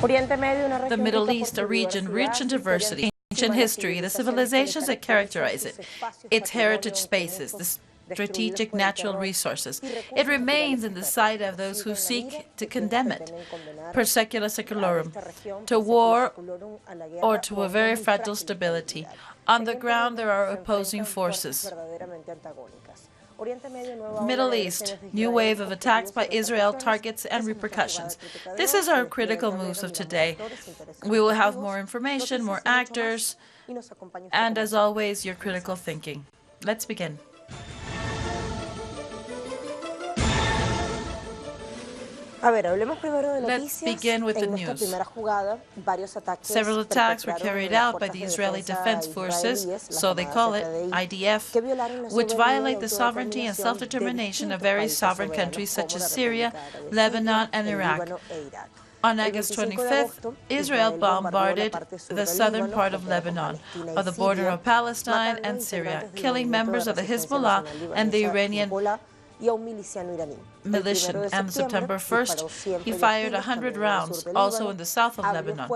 The Middle East, a region rich in diversity, ancient history, the civilizations that characterize it, its heritage spaces, the strategic natural resources. It remains in the sight of those who seek to condemn it, per secula seculorum, to war or to a very fragile stability. On the ground, there are opposing forces. Middle East, new wave of attacks by Israel, targets and repercussions. This is our critical moves of today. We will have more information, more actors, and as always, your critical thinking. Let's begin. Let's begin with the news. Several attacks were carried out by the Israeli Defense Forces, so they call it, IDF, which violate the sovereignty and self-determination of various sovereign countries such as Syria, Lebanon, and Iraq. On August 25th, Israel bombarded the southern part of Lebanon, of the border of Palestine and Syria, killing members of the Hezbollah and the Iranian militia. And September 1st, he fired 100 rounds, also in the south of Lebanon.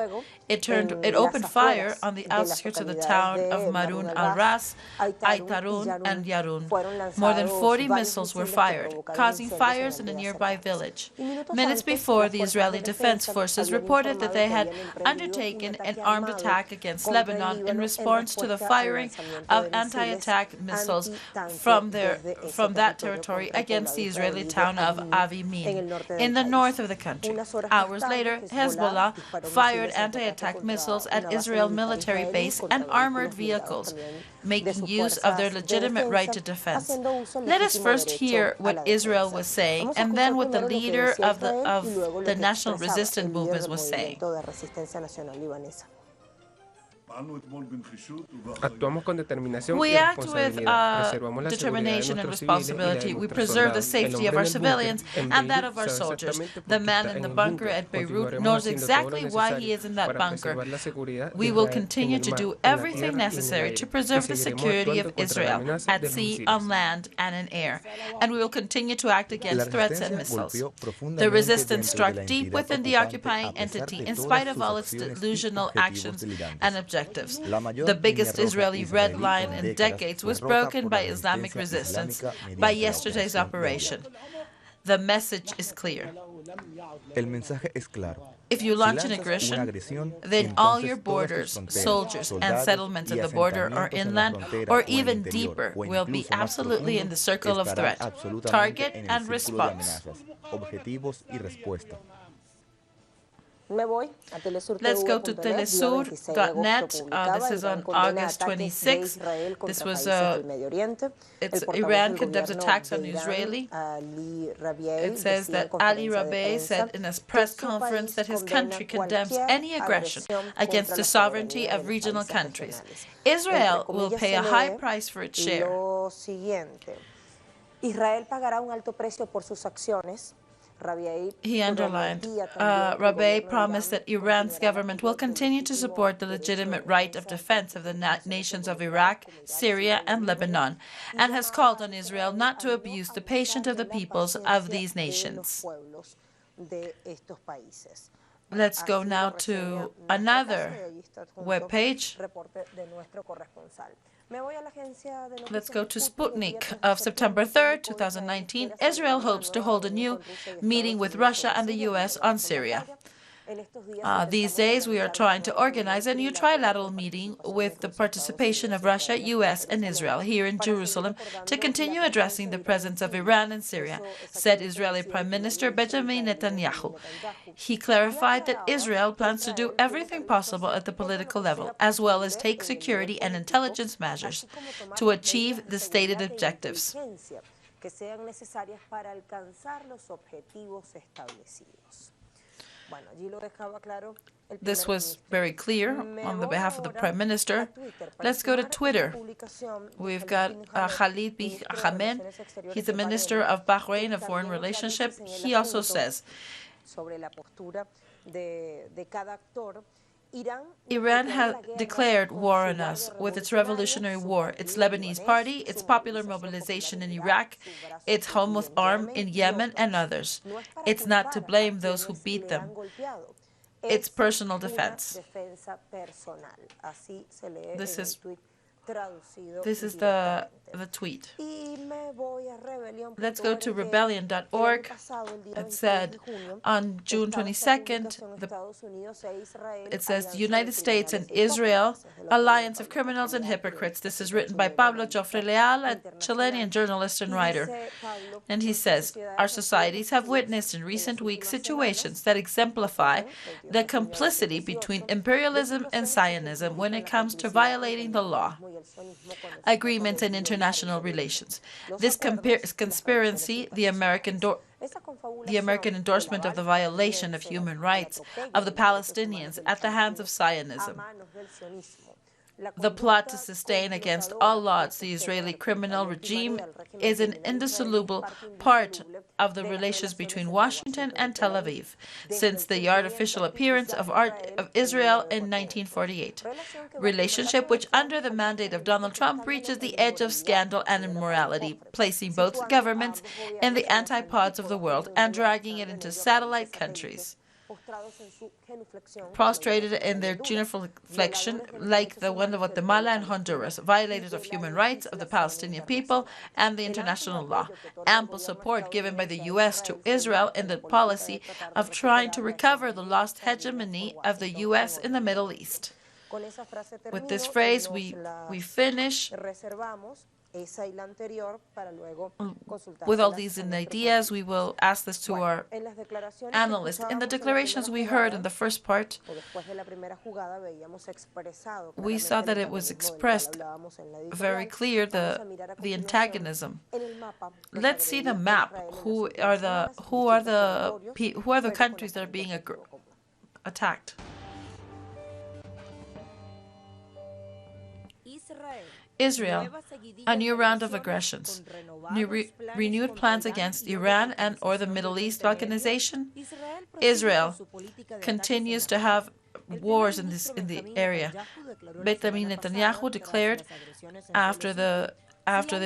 It opened fire on the outskirts of the town of Marun al-Ras, Aitarun, and Yarun. More than 40 missiles were fired, causing fires in a nearby village. Minutes before, the Israeli Defense Forces reported that they had undertaken an armed attack against Lebanon in response to the firing of anti-attack missiles from that territory against the Israeli town of Avimim, in the north of the country. Hours later, Hezbollah fired anti-attack missiles at Israel military base and armored vehicles, making use of their legitimate right to defense. Let us first hear what Israel was saying, and then what the leader of the national resistance movement was saying. We act with determination and responsibility. We preserve the safety of our civilians and that of our soldiers. The man in the bunker at Beirut knows exactly why he is in that bunker. We will continue to do everything necessary to preserve the security of Israel at sea, on land, and in air. And we will continue to act against threats and missiles. The resistance struck deep within the occupying entity in spite of all its delusional actions and objectives. The biggest Israeli red line in decades was broken by Islamic resistance by yesterday's operation. The message is clear. If you launch an aggression, then all your borders, soldiers, and settlements at the border or inland, or even deeper, will be absolutely in the circle of threat, target, and response. Let's go to telesur.net. This is on August 26. This was Iran condemns attacks on Israeli. It says that Ali Rabiei said in a press conference that his country condemns any aggression against the sovereignty of regional countries. Israel will pay a high price for its share. He underlined, Rabiei promised that Iran's government will continue to support the legitimate right of defense of the nations of Iraq, Syria, and Lebanon, and has called on Israel not to abuse the patience of the peoples of these nations. Let's go now to another webpage. Let's go to Sputnik. Of September 3rd, 2019, Israel hopes to hold a new meeting with Russia and the U.S. on Syria. These days, we are trying to organize a new trilateral meeting with the participation of Russia, U.S., and Israel here in Jerusalem to continue addressing the presence of Iran in Syria, said Israeli Prime Minister Benjamin Netanyahu. He clarified that Israel plans to do everything possible at the political level, as well as take security and intelligence measures to achieve the stated objectives. This was very clear on the behalf of the Prime Minister. Let's go to Twitter. We've got Khalid bin Ahmed. He's the Minister of Bahrain of Foreign Relations. He also says, Iran has declared war on us with its revolutionary war, its Lebanese party, its popular mobilization in Iraq, its Houthi arm in Yemen, and others. It's not to blame those who beat them. it's personal defense. This is the tweet. Let's go to rebellion.org. It said on June 22nd, it says the United States and Israel, alliance of criminals and hypocrites. This is written by Pablo Joffre Leal, a Chilean journalist and writer. And he says, our societies have witnessed in recent weeks situations that exemplify the complicity between imperialism and Zionism when it comes to violating the law, agreements, and international relations. This conspiracy, the American endorsement of the violation of human rights of the Palestinians at the hands of Zionism, the plot to sustain against all odds the Israeli criminal regime is an indissoluble part of the relations between Washington and Tel Aviv since the artificial appearance of Israel in 1948. Relationship which, under the mandate of Donald Trump, reaches the edge of scandal and immorality, placing both governments in the antipodes of the world and dragging it into satellite countries, prostrated in their genuflection, like the one of Guatemala and Honduras, violators of human rights of the Palestinian people and the international law. Ample support given by the U.S. to Israel in the policy of trying to recover the lost hegemony of the U.S. in the Middle East. With this phrase, we finish. With all these ideas, we will ask this to our analysts. In the declarations we heard in the first part, we saw that it was expressed very clear, the antagonism. Let's see the map. Who are the countries that are being attacked? Israel, a new round of aggressions, renewed plans against Iran and or the Middle East balkanization. Israel continues to have wars in the area. Benjamin Netanyahu declared after the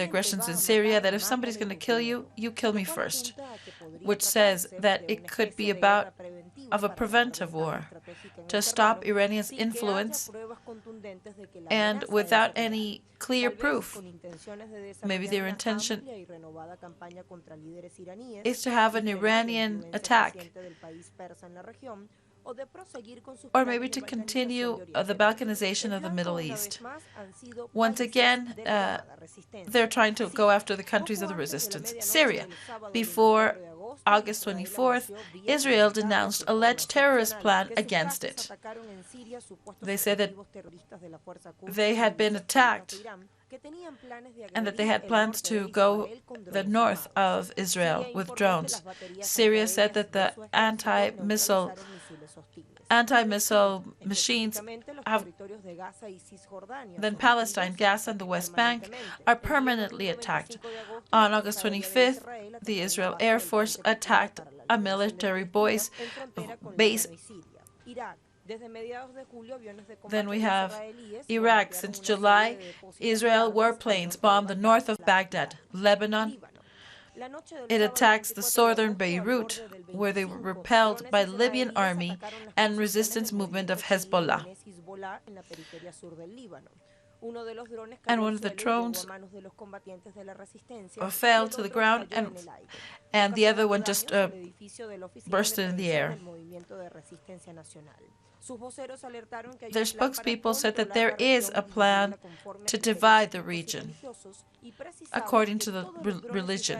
aggressions in Syria that if somebody's going to kill you, you kill me first, which says that it could be about a preventive war to stop Iranians' influence, and without any clear proof. Maybe their intention is to have an Iranian attack, or maybe to continue the balkanization of the Middle East. Once again, they're trying to go after the countries of the resistance. Syria. Before August 24th, Israel denounced alleged terrorist plan against it. They said that they had been attacked and that they had plans to go the north of Israel with drones. Syria said that the anti-missile machines have then Palestine, Gaza, and the West Bank are permanently attacked. On August 25th, the Israel Air Force attacked a military base. Then we have Iraq. Since July, Israel warplanes bombed the north of Baghdad, Lebanon. It attacks the southern Beirut, where they were repelled by the Libyan army and resistance movement of Hezbollah. And one of the drones fell to the ground, and the other one just burst in the air. Their spokespeople said that there is a plan to divide the region according to the religion.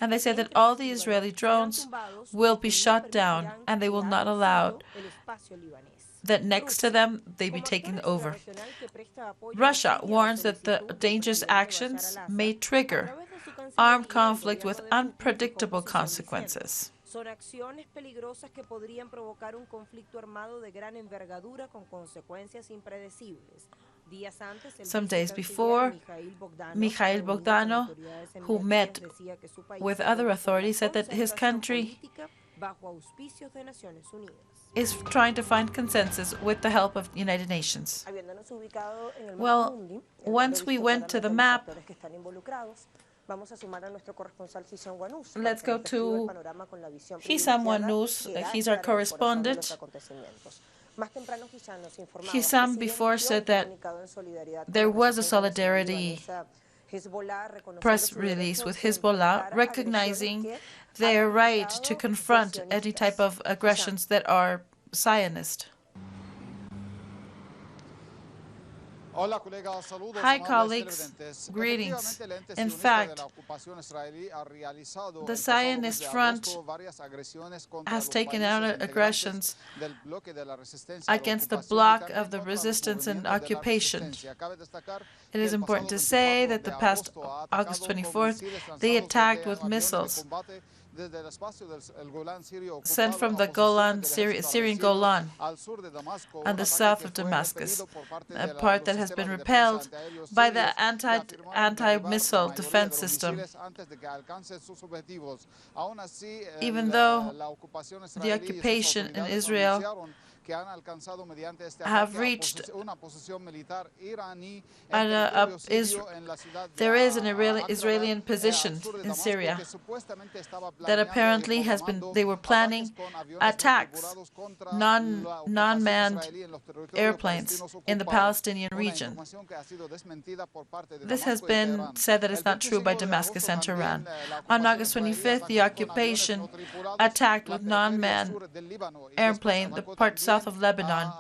And they said that all the Israeli drones will be shot down and they will not allow that next to them they be taken over. Russia warns that the dangerous actions may trigger armed conflict with unpredictable consequences. Son acciones peligrosas que podrían provocar un conflicto armado de gran envergadura con consecuencias impredecibles. Some days before, Mikhail Bogdanov, who met with other authorities, said that his country is trying to find consensus with the help of the United Nations. Well, once we went to the map, Let's go to Hisam Wanous. He's our correspondent. Hisam before said that there was a solidarity press release with Hezbollah recognizing their right to confront any type of aggressions that are Zionist. Hi, colleagues. Greetings. In fact, the Zionist Front has taken out aggressions against the bloc of the resistance and occupation. It is important to say that the past August 24th, they attacked with missiles sent from the Golan, Syrian Golan, on the south of Damascus, a part that has been repelled by the anti-missile defense system. Even though the occupation in Israel have reached there is an Israeli position in Syria that apparently they were planning attacks, non-manned airplanes in the Palestinian region. This has been said that it's not true by Damascus and Tehran. On August 25th, the occupation attacked with non-manned airplane the part south of Lebanon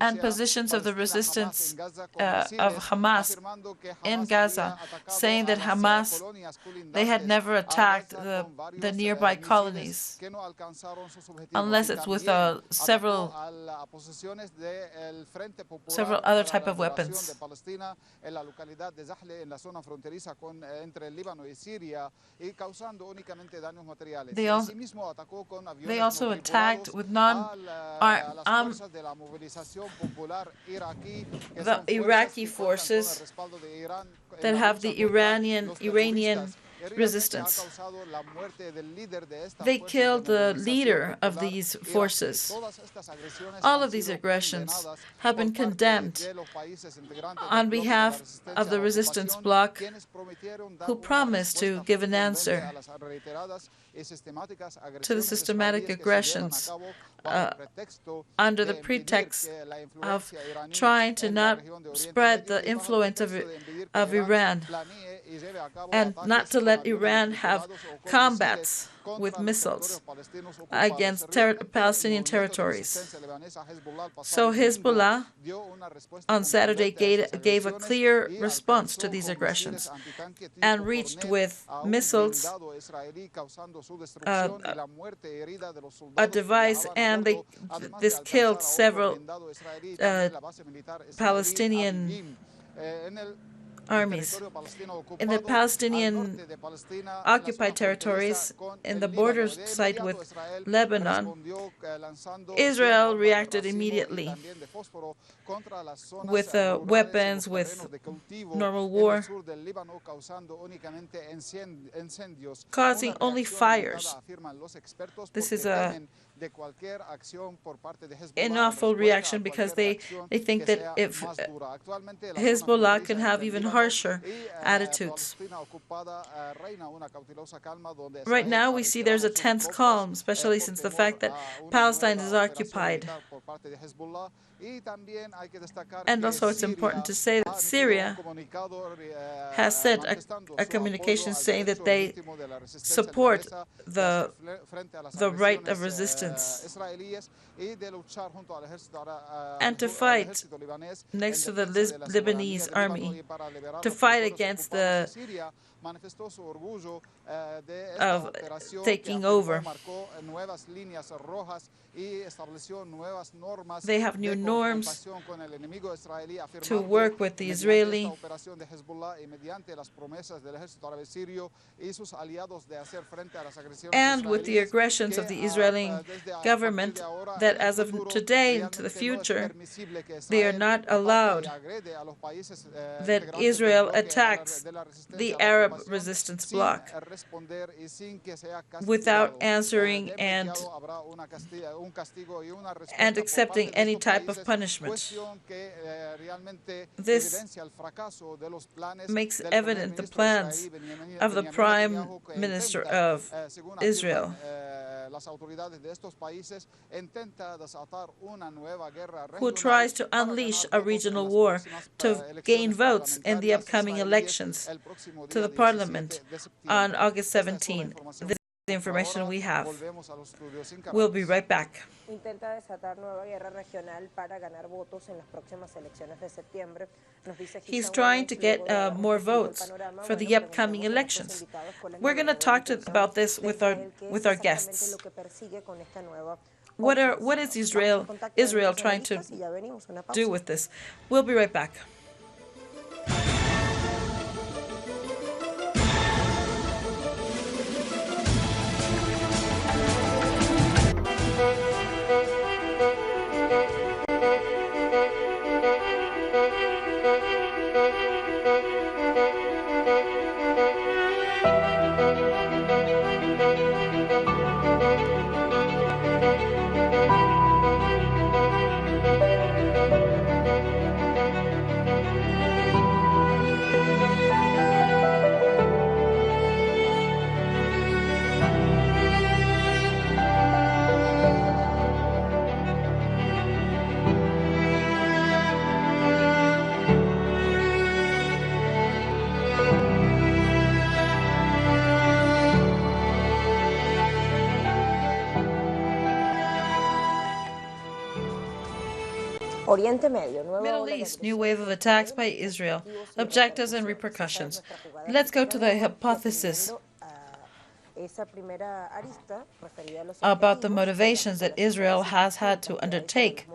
and positions of the resistance of Hamas in Gaza, saying that Hamas, they had never attacked the nearby colonies unless it's with several other type of weapons. They also attacked with the Iraqi forces that have the Iranian resistance. They killed the leader of these forces. All of these aggressions have been condemned on behalf of the resistance bloc, who promised to give an answer to the systematic aggressions under the pretext of trying to not spread the influence of Iran and not to let Iran have combats with missiles against Palestinian territories. So Hezbollah on Saturday gave a clear response to these aggressions and reached with missiles a device, and this killed several Palestinian armies. In the Palestinian occupied territories, in the border site with Lebanon, Israel reacted immediately with weapons, with normal war, causing only fires. This is an awful reaction because they think that if Hezbollah can have even harsher attitudes. Right now we see there's a tense calm, especially since the fact that Palestine is occupied. And also it's important to say that Syria has sent a communication saying that they support the right of resistance and to fight next to the Lebanese army, to fight against the of taking over. They have new norms to work with the Israeli and with the aggressions of the Israeli government, that as of today into the future, they are not allowed that Israel attacks the Arab Arab resistance bloc without answering and accepting any type of punishment. This makes evident the plans of the Prime Minister of Israel, who tries to unleash a regional war to gain votes in the upcoming elections to the parliament on August 17. This is the information we have. We'll be right back. He's trying to get more votes for the upcoming elections. We're going to talk about this with our guests. What is Israel trying to do with this? We'll be right back. Middle East, new wave of attacks by Israel, objectives and repercussions. Let's go to the hypothesis about the motivations that Israel has had to undertake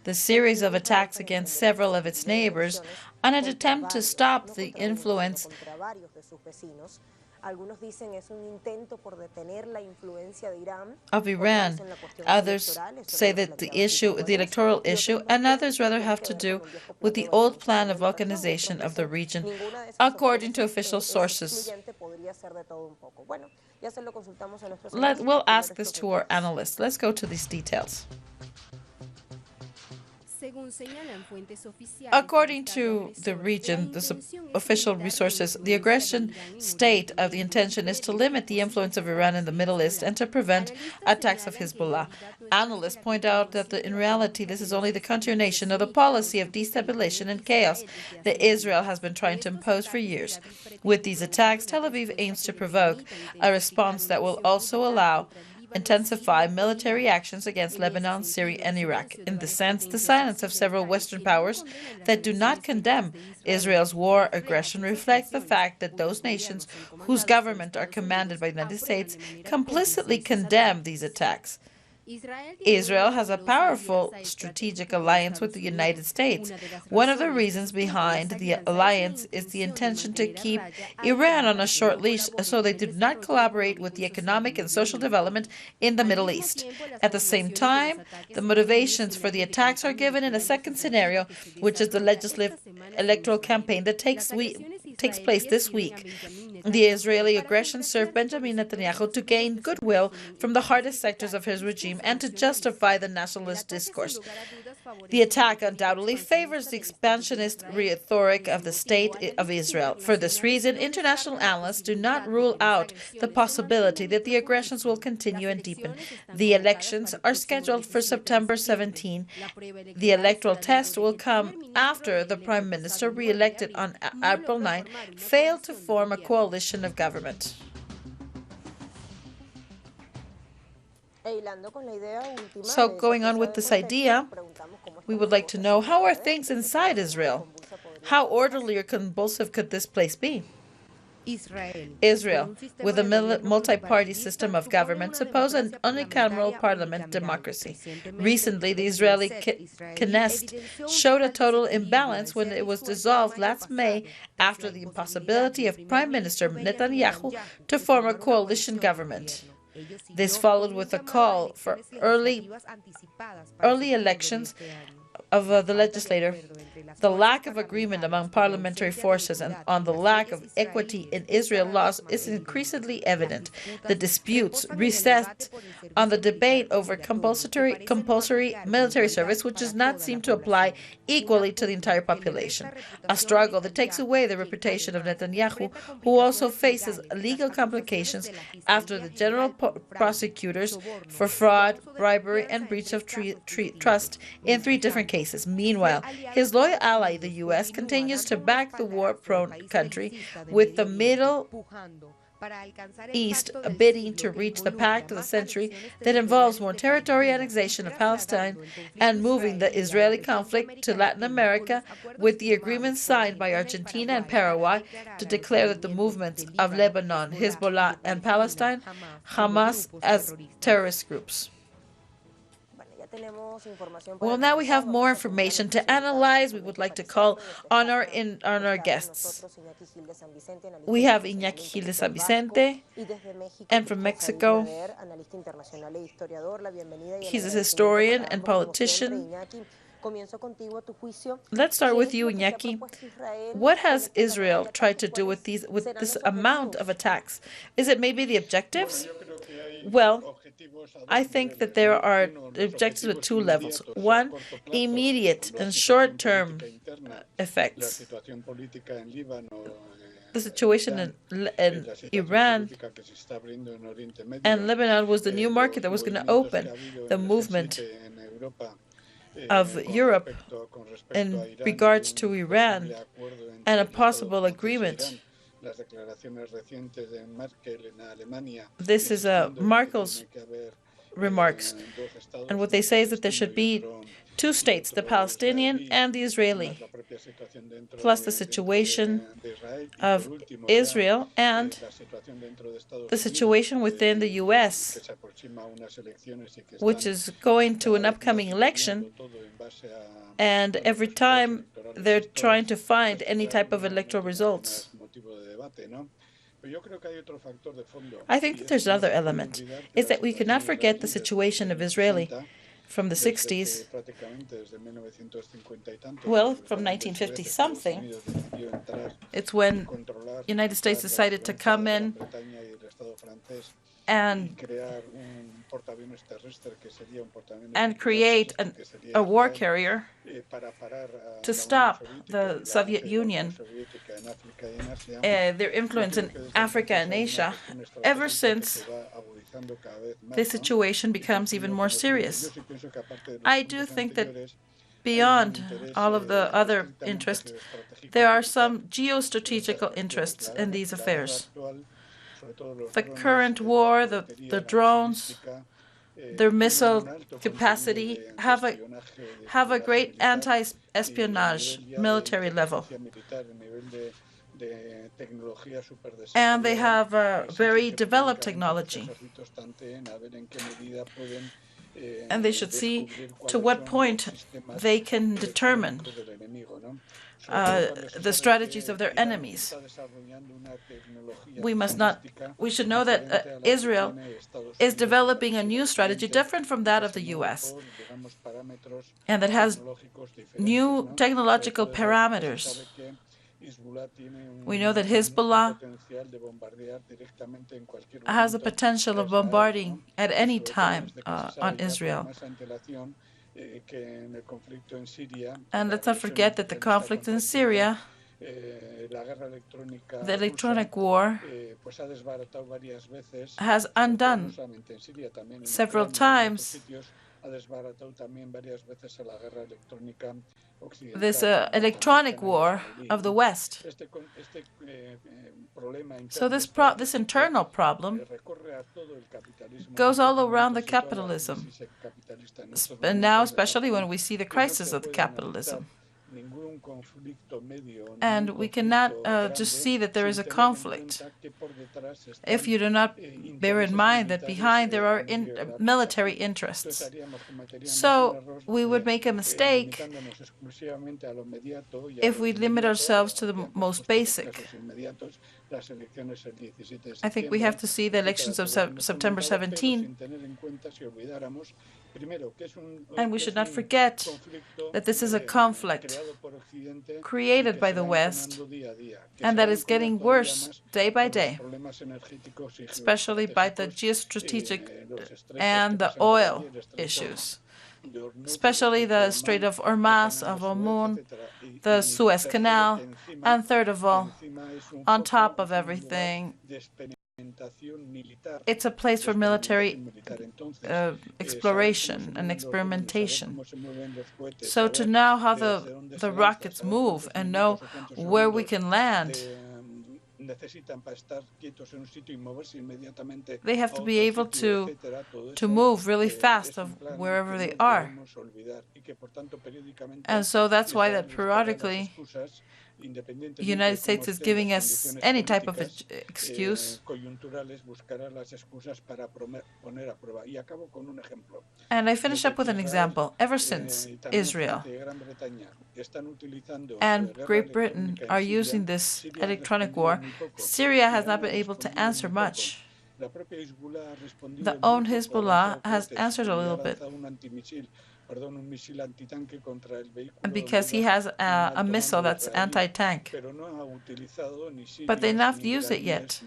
the series of attacks against several of its neighbors on an attempt to stop the influence of Iran. Others say that the electoral issue, and others rather have to do with the old plan of balkanization of the region, according to official sources. We'll ask this to our analysts. Let's go to these details. According to the region, the official resources, the aggression state of the intention is to limit the influence of Iran in the Middle East and to prevent attacks of Hezbollah. Analysts point out that in reality this is only the continuation of the policy of destabilization and chaos that Israel has been trying to impose for years. With these attacks, Tel Aviv aims to provoke a response that will also intensify military actions against Lebanon, Syria, and Iraq. In the sense, the silence of several Western powers that do not condemn Israel's war aggression reflects the fact that those nations whose government are commanded by the United States complicitly condemn these attacks. Israel has a powerful strategic alliance with the United States. One of the reasons behind the alliance is the intention to keep Iran on a short leash so they do not collaborate with the economic and social development in the Middle East. At the same time, the motivations for the attacks are given in a second scenario, which is the legislative electoral campaign that takes place this week. The Israeli aggression served Benjamin Netanyahu to gain goodwill from the hardest sectors of his regime and to justify the nationalist discourse. The attack undoubtedly favors the expansionist rhetoric of the State of Israel. For this reason, international analysts do not rule out the possibility that the aggressions will continue and deepen. The elections are scheduled for September 17. The electoral test will come after the Prime Minister, re-elected on April 9, failed to form a coalition of government. So going on with this idea, we would like to know, how are things inside Israel? How orderly or convulsive could this place be? Israel, with a multi-party system of government, suppose an unicameral parliament democracy. Recently, the Israeli Knesset showed a total imbalance when it was dissolved last May after the impossibility of Prime Minister Netanyahu to form a coalition government. This followed with a call for early elections the legislator, the lack of agreement among parliamentary forces and on the lack of equity in Israel laws is increasingly evident. The disputes recessed on the debate over compulsory military service, which does not seem to apply equally to the entire population. A struggle that takes away the reputation of Netanyahu, who also faces legal complications after the general prosecutors for fraud, bribery, and breach of trust in 3 different cases. Meanwhile, his loyal ally, the U.S., continues to back the war-prone country, with the Middle East bidding to reach the pact of the century that involves more territory annexation of Palestine and moving the Israeli conflict to Latin America, with the agreement signed by Argentina and Paraguay to declare that the movements of Lebanon, Hezbollah, and Palestine, Hamas, as terrorist groups. Well, now we have more information to analyze. We would like to call on our guests. We have Iñaki Gil de San Vicente, and from Mexico, he's a historian and politician. Let's start with you, Iñaki. What has Israel tried to do with this amount of attacks? Is it maybe the objectives? Well, I think that there are objectives at 2 levels. One, immediate and short-term effects. The situation in Iran and Lebanon was the new market that was going to open the movement of Europe in regards to Iran and a possible agreement. This is Merkel's remarks, and what they say is that there should be 2 states, the Palestinian and the Israeli, plus the situation of Israel and the situation within the U.S., which is going to an upcoming election, and every time they're trying to find any type of electoral results. I think that there's another element, is that we cannot forget the situation of Israeli from the 60s, well, from 1950-something. It's when the United States decided to come in and create a war carrier to stop the Soviet Union, their influence in Africa and Asia. Ever since, the situation becomes even more serious. I do think that beyond all of the other interests, there are some geostrategical interests in these affairs. The current war, the drones, their missile capacity have a great anti-espionage military level. And they have a very developed technology. And they should see to what point they can determine the strategies of their enemies. We should know that Israel is developing a new strategy different from that of the U.S. and that has new technological parameters. We know that Hezbollah has the potential of bombarding at any time on Israel. And let's not forget that the conflict in Syria, the electronic war, has undone several times this electronic war of the West. So this internal problem goes all around the capitalism, and now especially when we see the crisis of the capitalism. And we cannot just see that there is a conflict if you do not bear in mind that behind there are military interests. So we would make a mistake if we limit ourselves to the most basic. I think we have to see the elections of September 17. And we should not forget that this is a conflict created by the West and that is getting worse day by day, especially by the geostrategic and the oil issues, especially the Strait of Hormuz, of Oman, the Suez Canal, and third of all, on top of everything, it's a place for military exploration and experimentation. So to know how the rockets move and know where we can land, they have to be able to move really fast of wherever they are. And so that's why that periodically the United States is giving us any type of excuse. And I finish up with an example. Ever since Israel and Great Britain are using this electronic war, Syria has not been able to answer much. The own Hezbollah has answered a little bit, because he has a missile that's anti-tank. But they've not used it yet.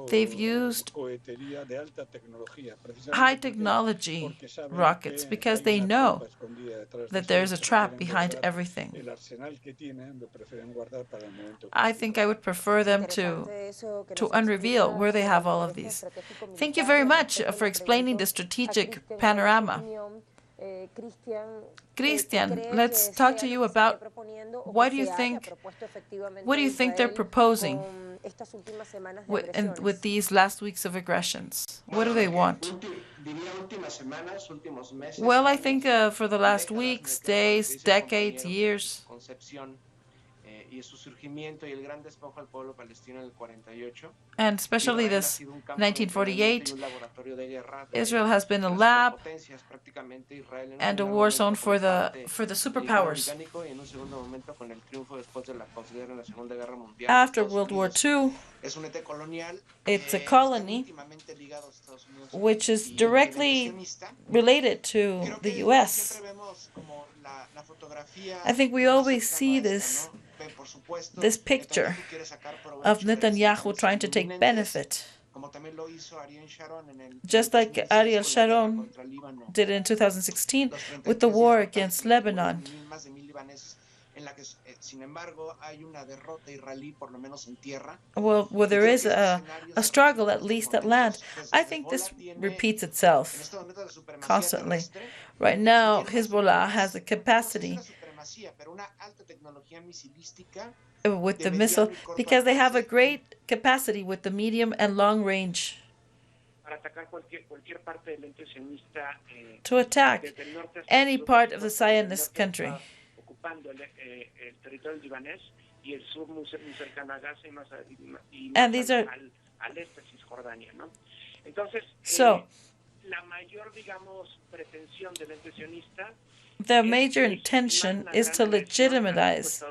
They've used high technology rockets because they know that there's a trap behind everything. I think I would prefer them to unreveal where they have all of these. Thank you very much for explaining the strategic panorama. Christian, let's talk to you about what do you think they're proposing with these last weeks of aggressions? What do they want? Well, I think for the last weeks, days, decades, years, and especially this 1948, Israel has been a lab and a war zone for the superpowers. After World War II, it's a colony which is directly related to the U.S. I think we always see this picture of Netanyahu trying to take benefit, just like Ariel Sharon did in 2016 with the war against Lebanon. Well, where there is a struggle, at least at land. I think this repeats itself constantly. Right now, Hezbollah has a capacity with the missile because they have a great capacity with the medium and long range to attack any part of the Zionist country. And these are so the major intention is to legitimize,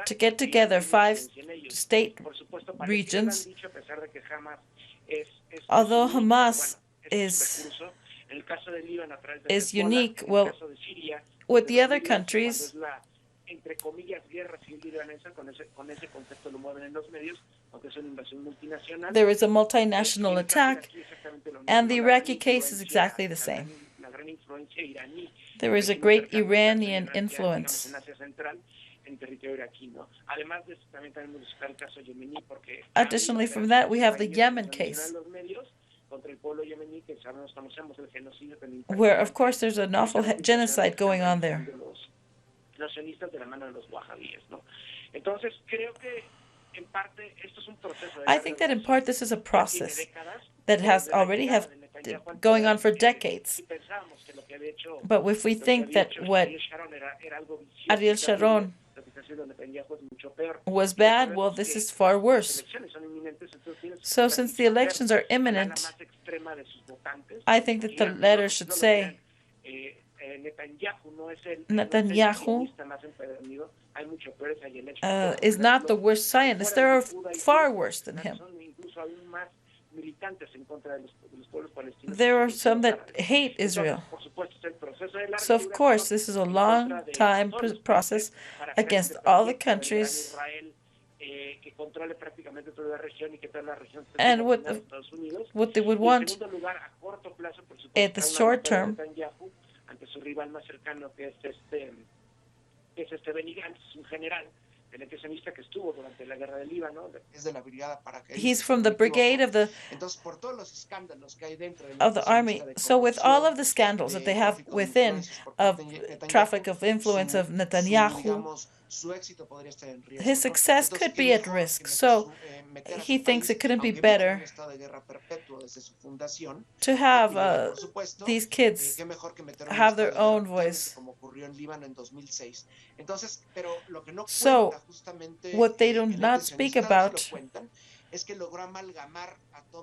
to get together 5 state regions. Although Hamas is unique, well, with the other countries, there is a multinational attack, and the Iraqi case is exactly the same. There is a great Iranian influence. Additionally, from that, we have the Yemen case, where, of course, there's an awful genocide going on there. I think that in part this is a process that has already going on for decades. But if we think that what Ariel Sharon was bad, well, this is far worse. So since the elections are imminent, I think that the letter should say Netanyahu is not the worst Zionist. There are far worse than him. There are some that hate Israel. So, of course, this is a long time process against all the countries. And what they would want at the short term he's from the brigade of the army. So with all of the scandals that they have within of traffic of influence of Netanyahu, his success could be at risk. So he thinks it couldn't be better to have these kids have their own voice. So what they do not speak about is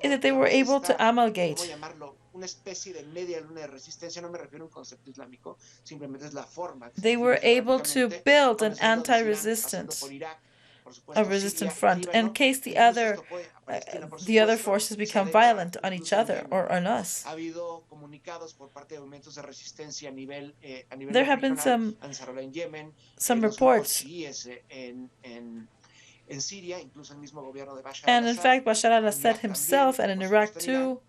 that they were able to amalgate. They were able to build an anti-resistance, a resistant front, in case the other forces become violent on each other or on us. There have been some reports. And in fact, Bashar al-Assad himself, and in Iraq too,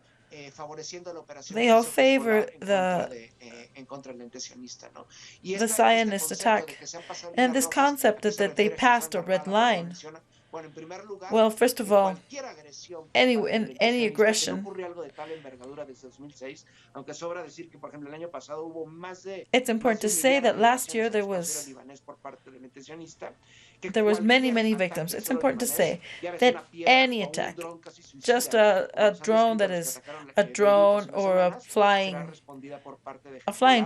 they all favor the Zionist attack. And this concept that they passed a red line. Well, first of all, any aggression, it's important to say that last year there was many victims. It's important to say that any attack, just a drone that is a drone or a flying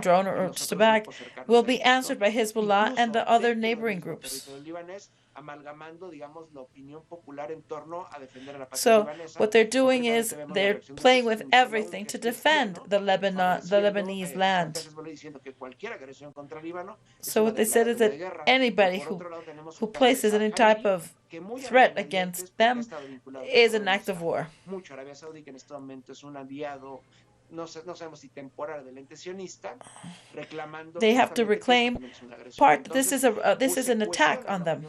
drone or just a bag, will be answered by Hezbollah and the other neighboring groups. So what they're doing is they're playing with everything to defend the Lebanese land. So what they said is that anybody who places any type of threat against them is an act of war. They have to reclaim part. This is an attack on them.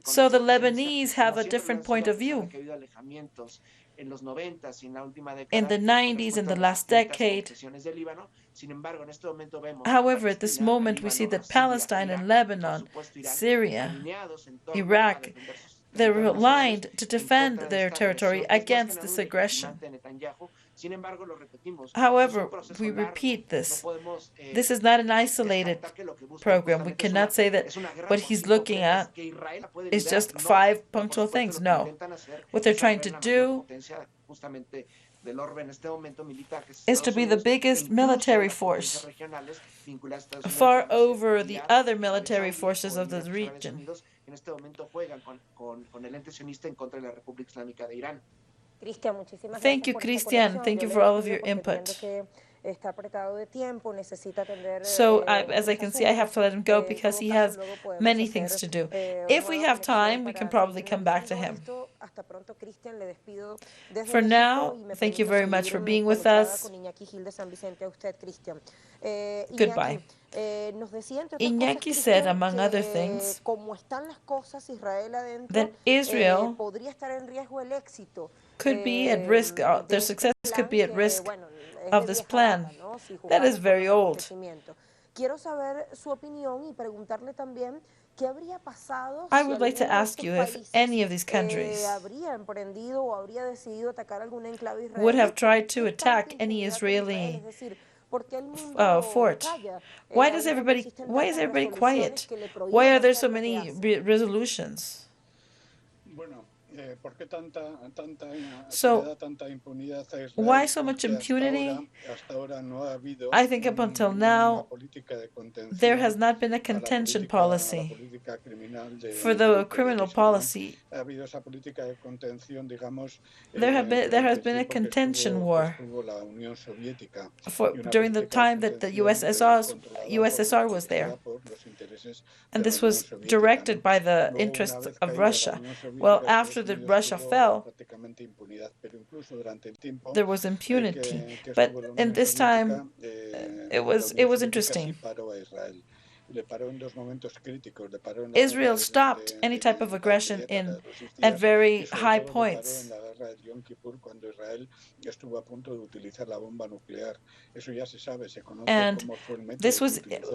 So the Lebanese have a different point of view. In the 90s, in the last decade. However, at this moment, we see that Palestine and Lebanon, Syria, Iraq, they're aligned to defend their territory against this aggression. However, we repeat this. This is not an isolated program. We cannot say that what he's looking at is just 5 punctual things. No. What they're trying to do is to be the biggest military force, far over the other military forces of the region. Thank you, Christian. Thank you for all of your input. So, as I can see, I have to let him go because he has many things to do. If we have time, we can probably come back to him. For now, thank you very much for being with us. Goodbye. Iñaki said, among other things, that Israel could be at risk, their success could be at risk of this plan. That is very old. I would like to ask you if any of these countries would have tried to attack any Israeli fort. Why is everybody quiet? Why are there so many resolutions? So, why so much impunity? I think up until now, there has not been a contention policy for the criminal policy. There has been a contention war during the time that the USSR was there. And this was directed by the interests of Russia. Well, after Russia fell, there was impunity. But in this time, it was interesting. Israel stopped any type of aggression at very high points. And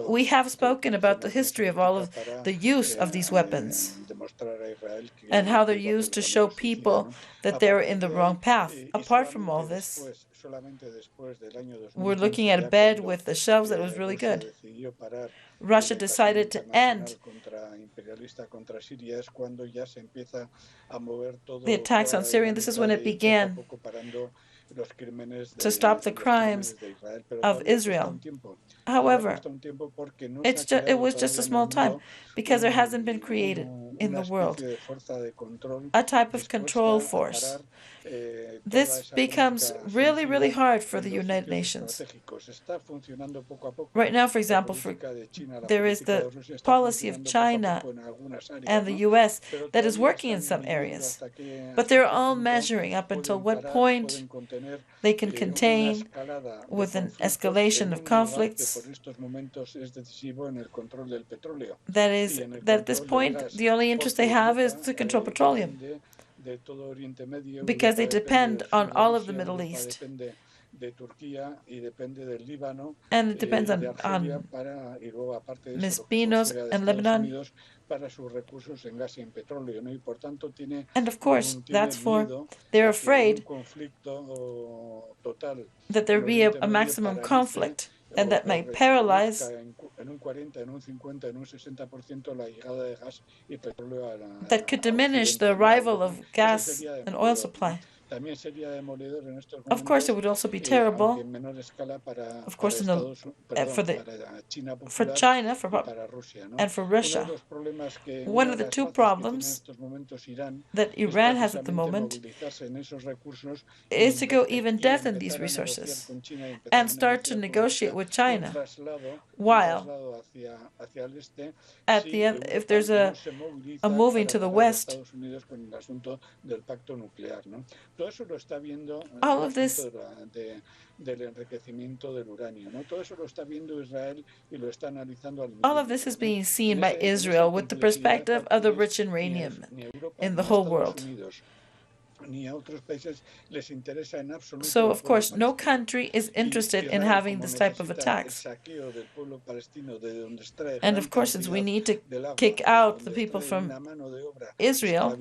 we have spoken about the history of all of the use of these weapons and how they're used to show people that they're in the wrong path. Apart from all this, we're looking at a bed with the shelves that was really good. Russia decided to end the attacks on Syria, and this is when it began to stop the crimes of Israel. However, it was just a small time because there hasn't been created in the world a type of control force. This becomes really, really hard for the United Nations. Right now, for example, there is the policy of China and the US that is working in some areas, but they're all measuring up until what point they can contain with an escalation of conflicts. That is, that at this point, the only interest they have is to control petroleum, because they depend on all of the Middle East. And it depends on Ms. Pinos and Lebanon. And of course, they're afraid that there be a maximum conflict, and that might paralyze that could diminish the arrival of gas and oil supply. Of course, it would also be terrible, of course, for China and for Russia. One of the two problems that Iran has at the moment is to go even depth in these resources and start to negotiate with China, while at the end, if there's a moving to the West, all of this is being seen by Israel with the perspective of the rich uranium in the whole world. So, of course, no country is interested in having this type of attacks. And, of course, since we need to kick out the people from Israel,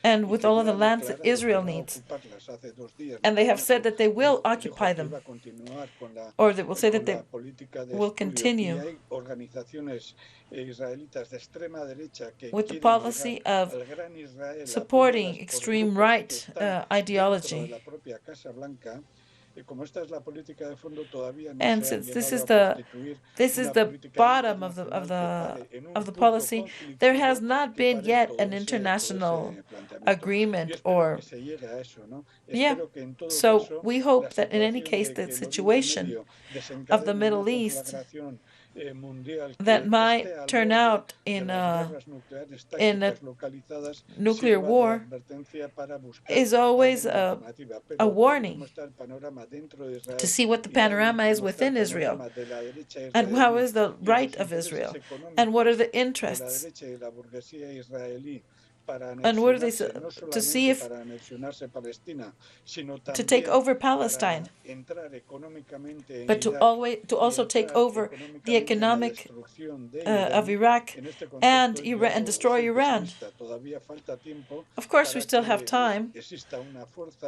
and with all of the lands that Israel needs, and they have said that they will occupy them, or they will say that they will continue with the policy of supporting extreme right ideology. And since this is the bottom of the policy, there has not been yet an international agreement So we hope that in any case the situation of the Middle East that might turn out in a nuclear war is always a warning to see what the panorama is within Israel, and how is the right of Israel, and what are the interests And what are they to see if to take over Palestine, but to also take over the economic of Iraq and destroy Iran. Of course, we still have time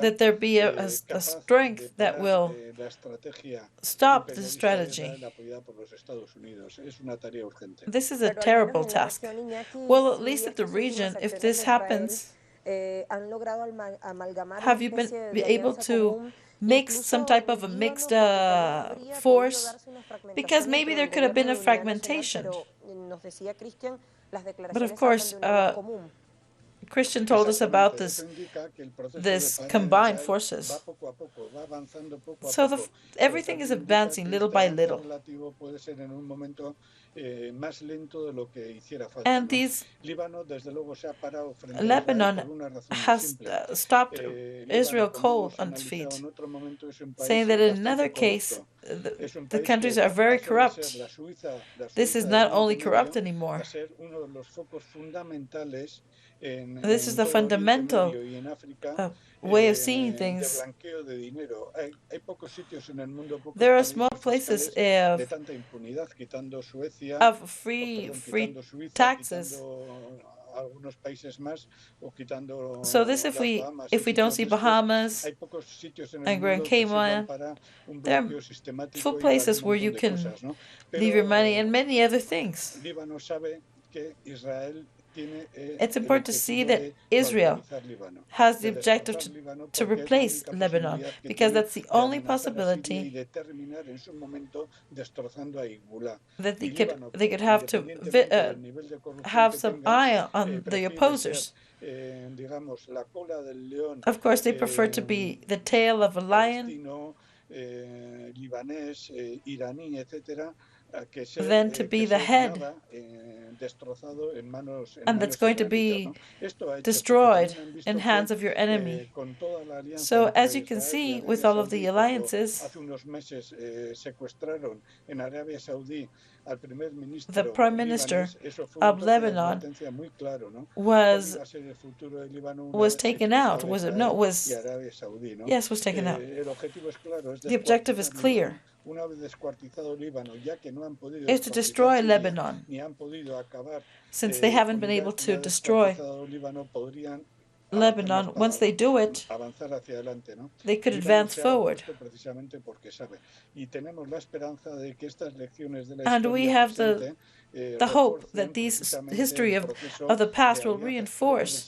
that there be a strength that will stop this strategy. This is a terrible task. Well, at least at the region, if this happens, have you been able to mix some type of a mixed force? Because maybe there could have been a fragmentation. But of course, Christian told us about this combined forces. So everything is advancing little by little. And Lebanon has stopped Israel cold on its feet, saying that in another case, the countries are very corrupt. This is not only corrupt anymore. This is the fundamental way of seeing things. There are small places of free taxes. So this, if we don't see Bahamas and Grand Cayman, there are full places where you can leave your money and many other things. It's important to see that Israel has the objective to replace Lebanon, because that's the only possibility that they could have to have some eye on the opposers. Of course, they prefer to be the tail of a lion than to be the head, and that's going to be destroyed in hands of your enemy. So as you can see, with all of the alliances, the Prime Minister of Lebanon was taken out. Was taken out. The objective is clear. Is to destroy Lebanon. Since they haven't been able to destroy Lebanon, once they do it, they could advance forward. And we have the hope that these history of the past will reinforce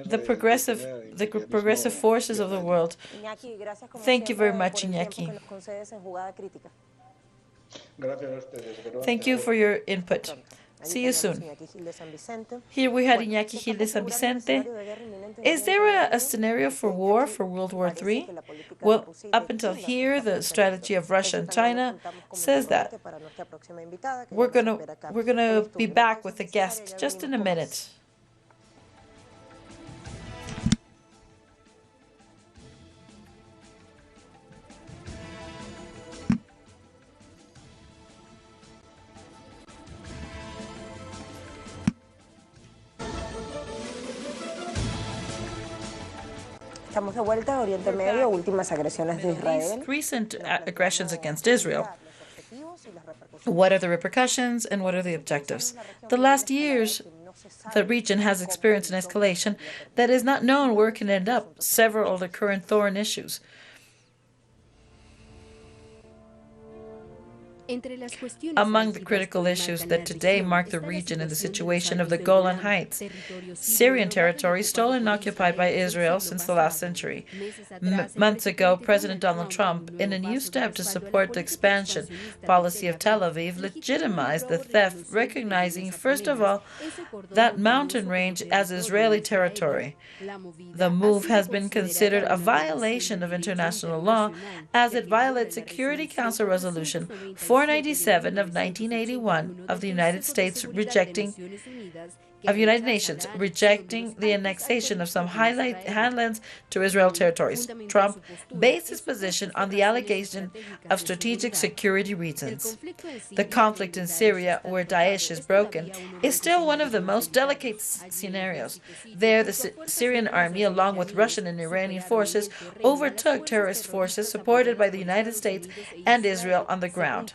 the progressive forces of the world. Thank you very much, Iñaki. Thank you for your input. See you soon. Here we had Iñaki Gil de San Vicente. Is there a scenario for war for World War III? Well, up until here, the strategy of Russia and China says that. We're gonna be back with a guest just in a minute. Estamos de vuelta a Oriente Medio, últimas agresiones de Israel. Recent aggressions against Israel. What are the repercussions and what are the objectives? The last years, the region has experienced an escalation that is not known where it can end up. Several of the current thorn issues. Among the critical issues that today mark the region is the situation of the Golan Heights, Syrian territory stolen and occupied by Israel since the last century. Months ago, President Donald Trump, in a new step to support the expansion policy of Tel Aviv, legitimized the theft, recognizing, first of all, that mountain range as Israeli territory. The move has been considered a violation of international law, as it violates Security Council Resolution 4 497 of 1981 of the United States United Nations rejecting the annexation of some highlands to Israel territories. Trump based his position on the allegation of strategic security reasons. The conflict in Syria, where Daesh is broken, is still one of the most delicate scenarios. There, the Syrian army, along with Russian and Iranian forces, overtook terrorist forces supported by the United States and Israel on the ground.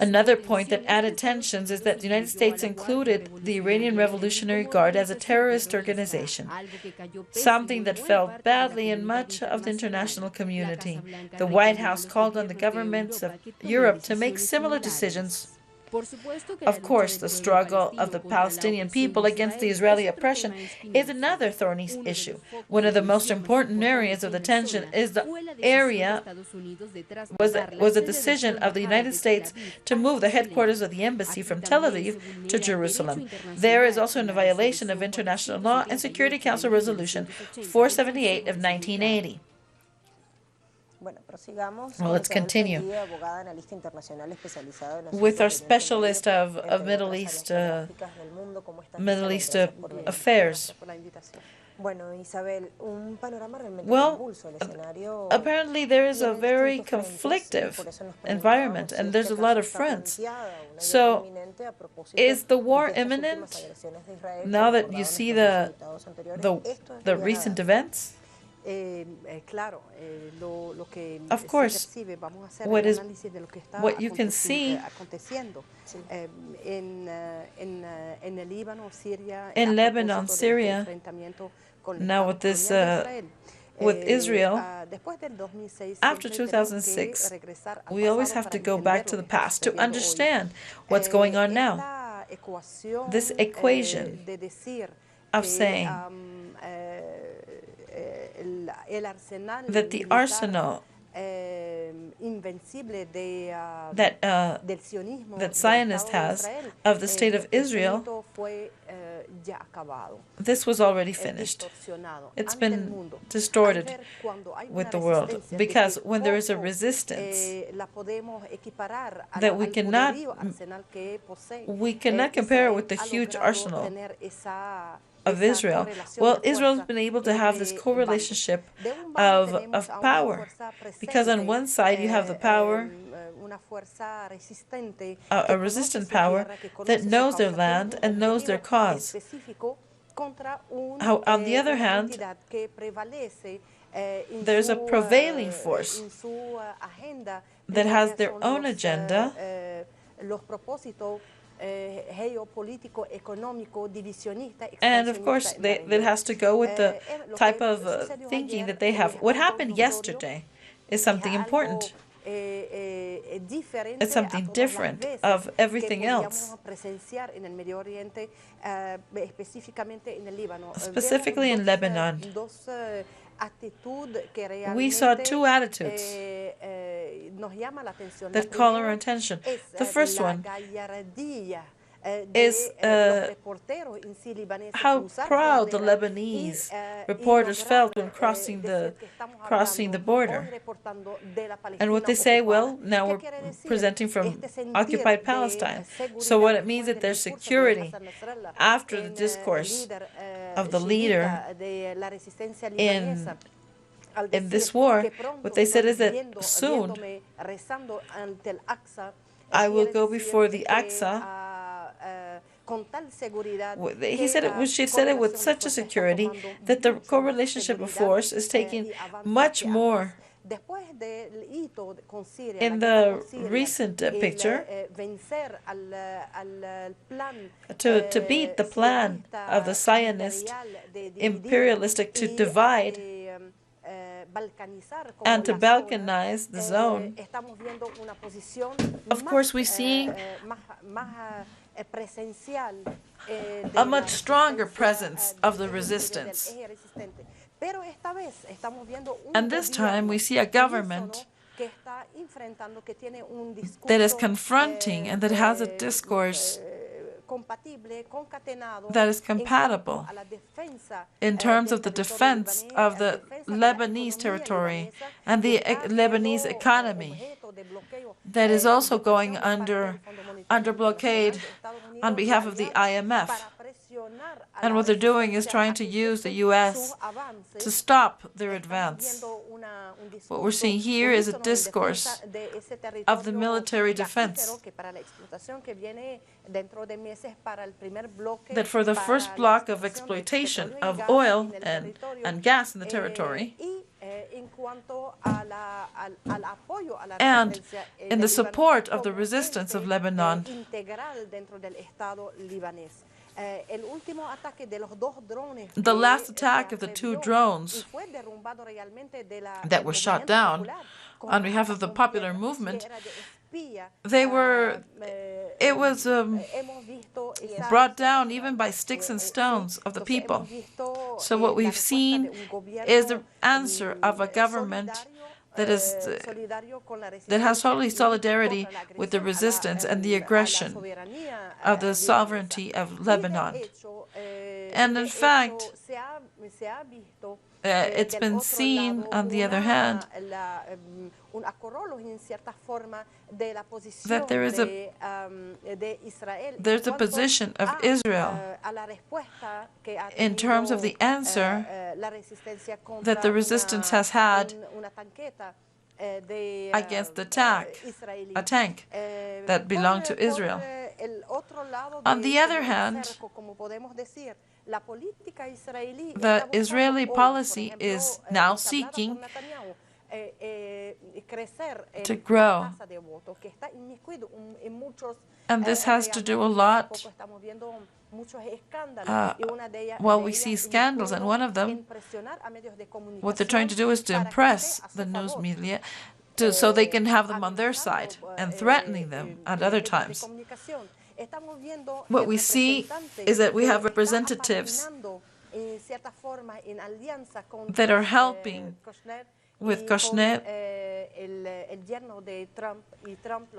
Another point that added tensions is that the United States included the Iranian Revolutionary Guard as a terrorist organization, something that fell badly in much of the international community. The White House called on the governments of Europe to make similar decisions. Of course, the struggle of the Palestinian people against the Israeli oppression is another thorny issue. One of the most important areas of the tension is the area was a decision of the United States to move the headquarters of the embassy from Tel Aviv to Jerusalem. There is also a violation of international law and Security Council Resolution 478 of 1980. Well, let's continue with our specialist of Middle East affairs. Well, apparently there is a very conflictive environment, and there's a lot of fronts. So, is the war imminent now that you see the recent events? Of course, what you can see in Lebanon, Syria, now with this with Israel, after 2006, we always have to go back to the past to understand what's going on now. This equation of saying that the arsenal that Zionist has of the state of Israel, this was already finished. It's been distorted with the world, because when there is a resistance that we cannot compare it with the huge arsenal of Israel. Well, Israel's been able to have this co-relationship of power, because on one side you have the power, a resistant power that knows their land and knows their cause. How, on the other hand, there's a prevailing force that has their own agenda, and of course that has to go with the type of thinking that they have. What happened yesterday is something important. It's something different of everything else. Specifically in Lebanon, we saw two attitudes that call our attention. The first one is how proud the Lebanese reporters felt when crossing the border. And what they say, well, now we're presenting from occupied Palestine. So what it means that there's security after the discourse of the leader in this war. What they said is that soon I will go before the Aqsa. She said it with such a security that the co-relationship of force is taking much more. In the recent picture, to beat the plan of the Zionist imperialistic to divide and to balkanize the zone, of course we see a much stronger presence of the resistance. And this time we see a government that is confronting and that has a discourse that is compatible in terms of the defense of the Lebanese territory and the Lebanese economy that is also going under blockade on behalf of the IMF. And what they're doing is trying to use the U.S. to stop their advance. What we're seeing here is a discourse of the military defense that for the first block of exploitation of oil and gas in the territory, and in the support of the resistance of Lebanon, the last attack of the two drones that were shot down on behalf of the popular movement, it was brought down even by sticks and stones of the people. So what we've seen is the answer of a government that has totally solidarity with the resistance and the aggression of the sovereignty of Lebanon. And in fact, it's been seen, on the other hand, that there's a position of Israel in terms of the answer that the resistance has had against a tank that belonged to Israel. On the other hand, the Israeli policy is now seeking to grow. And this has to do a lot, well, we see scandals, and one of them, what they're trying to do is to impress the news media so they can have them on their side and threatening them at other times. What we see is that we have representatives that are helping with Kushner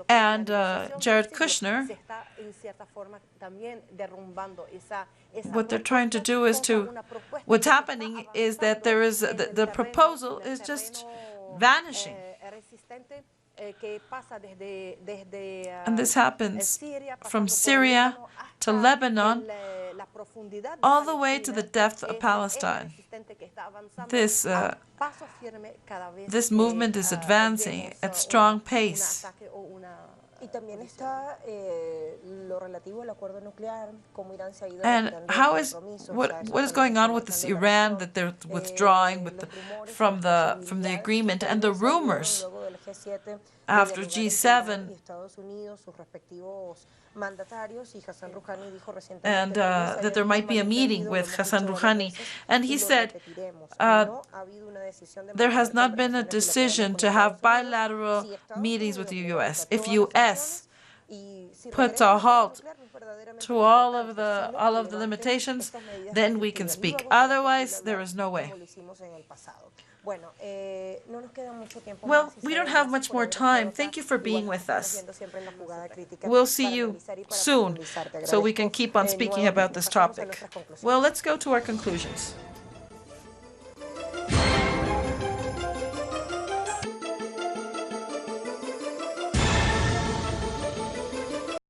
and Jared Kushner. What they're trying to do is what's happening is that there is, the proposal is just vanishing. And this happens from Syria to Lebanon, all the way to the depth of Palestine. This movement is advancing at strong pace. And what is going on with this Iran, that they're withdrawing from the agreement, and the rumors after G7, and that there might be a meeting with Hassan Rouhani. And he said there has not been a decision to have bilateral meetings with the U.S. If U.S. puts a halt to all of the limitations, then we can speak. Otherwise, there is no way. Well, we don't have much more time. Thank you for being with us. We'll see you soon so we can keep on speaking about this topic. Well, let's go to our conclusions.